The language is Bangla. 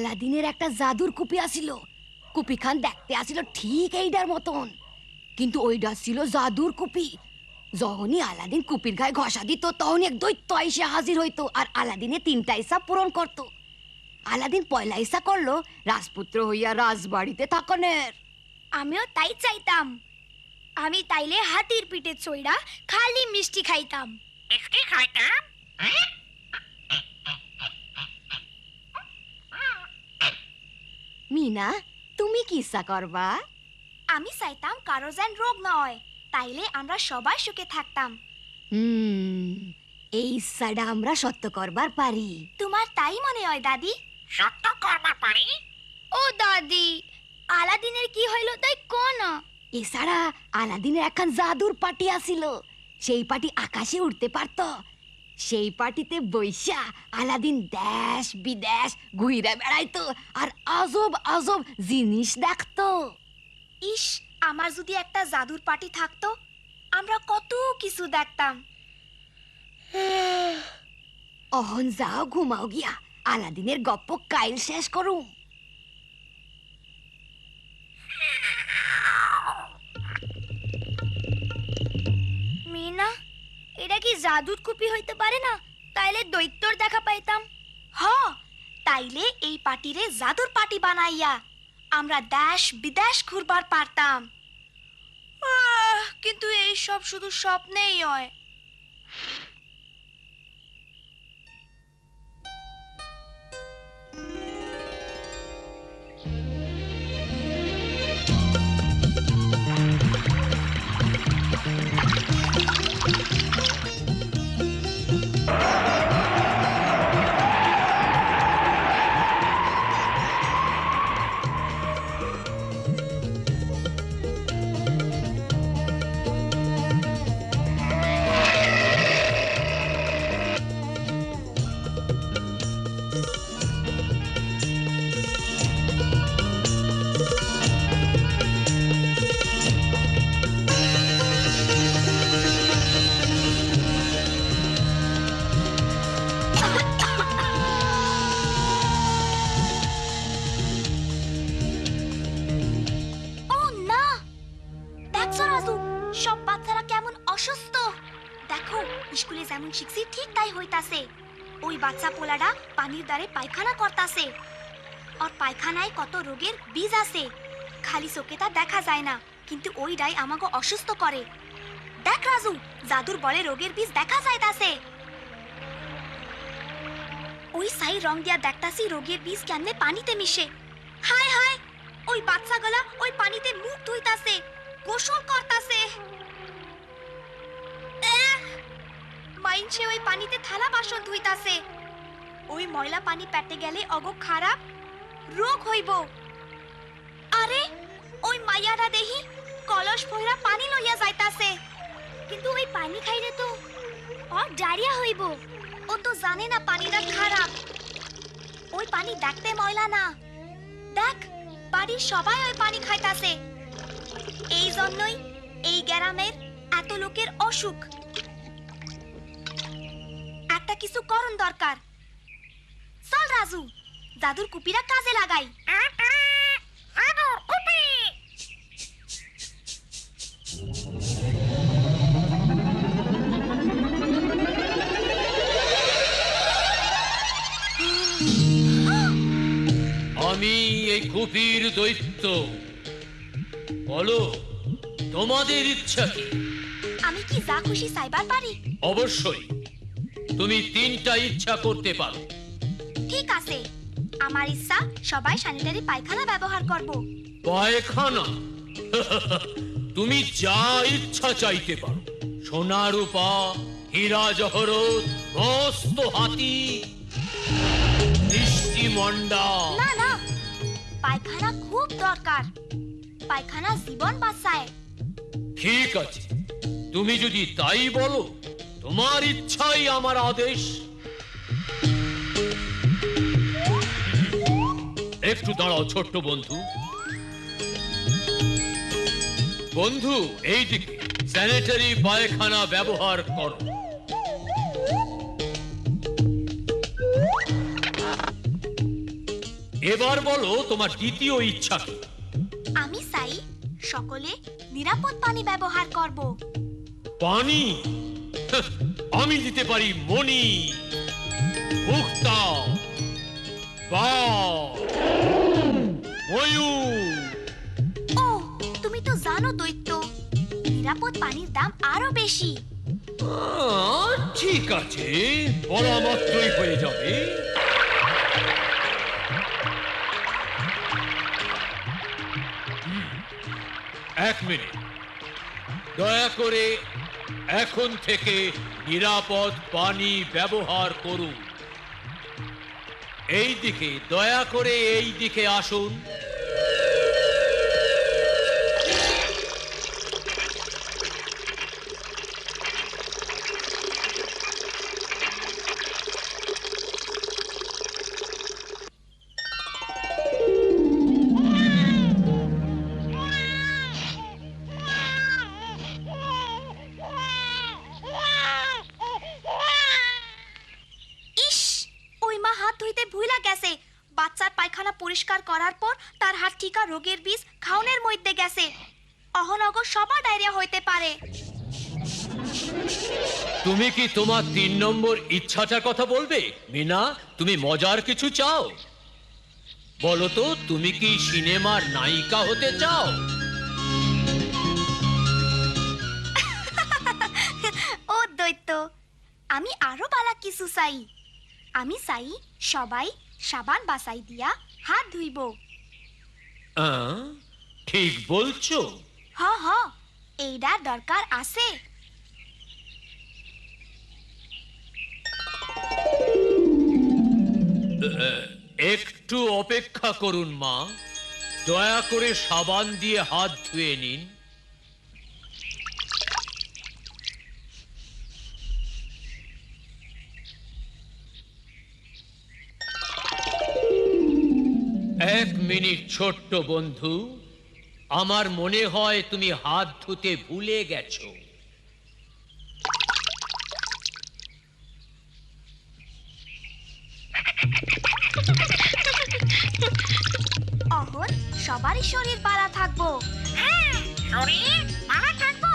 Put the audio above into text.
আলাদিনের একটা জাদুর কুপি আসিল। কুপি খান দেখতে আসিল ঠিক এইটার মতন, কিন্তু ওইটা ছিল জাদুর কুপি। যখনই আলাদিন কুপির গায়ে ঘষা দিত তখনই এক দৈত্য এসে হাজির হইতো আর আলাদিনের 3টা ইচ্ছা পূরণ করত। আলাদিন পয়লা ইচ্ছা করলো রাজপুত্র হইয়া রাজবাড়িতে থাকনের। আমিও তাই চাইতাম। আমি তাইলে হাতির পিঠে চইড়া খালি মিষ্টি খাইতাম। মিষ্টি খাইতাম? মিনা, তুমি কি ইচ্ছা করবা? আমি চাইতাম কারো যেন রোগ না হয়, তাইলে আমরা সবাই সুখে থাকতাম। এই ইচ্ছাটা আমরা সত্য করবার পারি। তোমার তাই মনে হয় দাদি? সত্য করবার পারি? ও দাদি, আলাদিনের কি হইল তাই কোন? এছাড়া আলাদিনের একখান জাদুর পাটি আসিল। সেই পাটি আকাশে উড়তে পারত। সেই পাটিতে বৈশা আলাদিন দেশ বিদেশ ঘুরে বেড়াইতো আর আজব আজব জিনিস দেখতো। ইস, আমার যদি একটা জাদুর পাটি থাকতো, আমরা কত কিছু দেখতাম। অহন যাও ঘুমাও গিয়া, আলাদিনের গপ্প কাইল শেষ করুম। মিনা, এটা কি জাদুর কুপি হইতে পারে না? তাইলে দৈত্যর দেখা পাইতাম। হ, তাইলে এই পাটিরে জাদুর পাটি বানাইয়া আমরা দেশ বিদেশ ঘুরবার পারতাম। কিন্তু এই সব শুধু স্বপ্নেই হয়। সব বাচ্চারা কেমন অসুস্থ দেখো। স্কুলে যেমন শিখছি ঠিক তাই হইতাছে। ওই বাচ্চা পোলাটা পানির দ্বারে পায়খানা করতাছে, আর পায়খানায় কত রোগের বীজ আছে। খালি চোখে তা দেখা যায় না, কিন্তু ওইটাই আমাকে অসুস্থ করে। দেখ রাজু, জাদুর বলে রোগের বীজ দেখা যাইতাছে। ওই সাই রং দিয়া দেখতাছি রোগের বীজ কেমনে পানিতে মিশে। হায় হায়, ওই বাচ্চাগুলা ওই পানিতে মুখ ধুইতাছে, গোসল করতাছে। মাইনছে ওই পানিতে থালা বাসন ধুইতাছে। ওই ময়লা পানি পেটে গেলে অগো খারাপ রোগ হইব। আরে ওই মাইয়াটা দেহি কলস ভইরা পানি লইয়া যাইতাছে, কিন্তু ওই পানি খাইলে তো ওর ডায়রিয়া হইব। ও তো জানে না পানিটা খারাপ। ওই পানি দেখতে ময়লা না। দেখ, বাড়ির সবাই ওই পানি খাইতাছে। এই জন্যই এই গ্রামের এত লোকের অসুখ। একটা কিছু করণ দরকার। চল রাজু, জাদুর কুপিরা কাজে লাগাই। জাদুর কুপি! আমি এই কুপির দৈত্য। বলো, তোমাদের ইচ্ছা কি? আমি কি যা খুশি চাইবার পারি? অবশ্যই, তুমি 3টা ইচ্ছা করতে পারো। ঠিক আছে, আমার ইচ্ছা সবাই স্যানিটারি পায়খানা ব্যবহার করব। পায়খানা? তুমি যা ইচ্ছা চাইতে পারো। সোনা রূপা, হীরা জহরত, মস্ত হাতি, মিষ্টি মন্ডা। না না, পায়খানা খুব দরকার। পায়খানা জীবন বাঁচায়। ঠিক আছে, তুমি যদি তাই বলো, তোমার ইচ্ছাই আমার আদেশ। একটু দাঁড়াও ছোট্ট বন্ধু। বন্ধু, এই দিকে স্যানিটারি পায়খানা ব্যবহার করো। এবার বলো তোমার দ্বিতীয় ইচ্ছা কি? আমি চাই সকলে নিরাপদ পানি ব্যবহার করব। পানি? হাহ, আমি দিতে পারি মণি, মুক্তা, বাঘ, ময়ূর। ও, তুমি তো জানো দৈত্য, নিরাপদ পানির দাম আরো বেশি। ঠিক আছে, বলা মাত্রই হয়ে যাবে। এক মিনিট, দয়া করে এখন থেকে নিরাপদ পানি ব্যবহার করুন। এই দিকে, দয়া করে এই দিকে আসুন। ইস, ওই মা হাত ধুইতে ভুইলা গেছে। বাচ্চার পায়খানা পরিষ্কার করার পর তার হাত টিকা রোগের বিষ খাওনের মধ্যে গেছে। অহনগ সবার ডায়রিয়া হইতে পারে। তুমি কি তোমার 3 নম্বর ইচ্ছাটার কথা বলবে? মিনা, তুমি মজার কিছু চাও? বলো তো, তুমি কি সিনেমার নায়িকা হতে চাও? ও দৈত্য, আমি আরো বালা কিছু চাই। আমি চাই সবাই সাবান বাসাই দিয়া হাত ধুইব। ঠিক বলছো। হ হ, এইটার দরকার আছে। একটু অপেক্ষা করুন মা, দয়া করে সাবান দিয়ে হাত ধুয়ে নিন। এক মিনিট ছোট্ট বন্ধু, আমার মনে হয় তুমি হাত ধুতে ভুলে গেছো। অহন সবারই শরীর বালা থাকবো। হ্যাঁ, শরীর ভালো থাকবো।